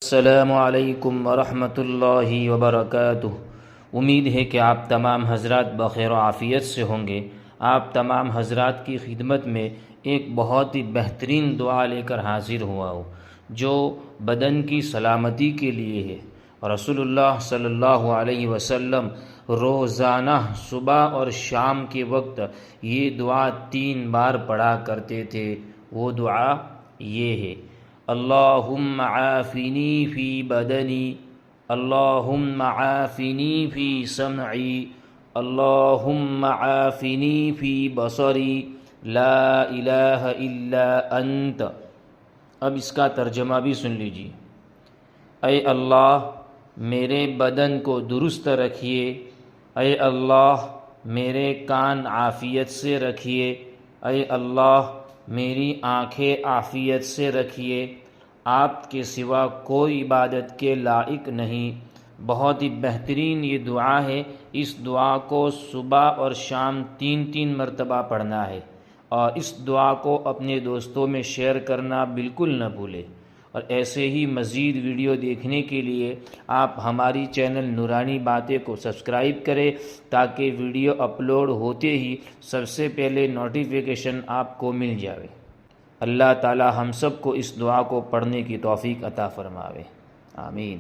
السلام علیکم ورحمۃ اللہ وبرکاتہ۔ امید ہے کہ آپ تمام حضرات بخیر و عافیت سے ہوں گے۔ آپ تمام حضرات کی خدمت میں ایک بہت ہی بہترین دعا لے کر حاضر ہوا ہوں جو بدن کی سلامتی کے لیے ہے۔ رسول اللہ صلی اللہ علیہ وسلم روزانہ صبح اور شام کے وقت یہ دعا 3 بار پڑھا کرتے تھے۔ وہ دعا یہ ہے: اللہم عافنی فی بدنی، اللہم عافنی فی سمعی، اللہم عافنی فی بصری، لا الہ الا انت۔ اب اس کا ترجمہ بھی سن لیجیے۔ اے اللہ میرے بدن کو درست رکھیے، اے اللہ میرے کان عافیت سے رکھیے، اے اللہ میری آنکھیں عافیت سے رکھیے۔ آپ کے سوا کوئی عبادت کے لائق نہیں۔ بہت ہی بہترین یہ دعا ہے۔ اس دعا کو صبح اور شام 3 مرتبہ پڑھنا ہے، اور اس دعا کو اپنے دوستوں میں شیئر کرنا بالکل نہ بھولیں۔ اور ایسے ہی مزید ویڈیو دیکھنے کے لیے آپ ہماری چینل نورانی باتیں کو سبسکرائب کریں تاکہ ویڈیو اپلوڈ ہوتے ہی سب سے پہلے نوٹیفیکیشن آپ کو مل جائے۔ اللہ تعالی ہم سب کو اس دعا کو پڑھنے کی توفیق عطا فرماوے، آمین۔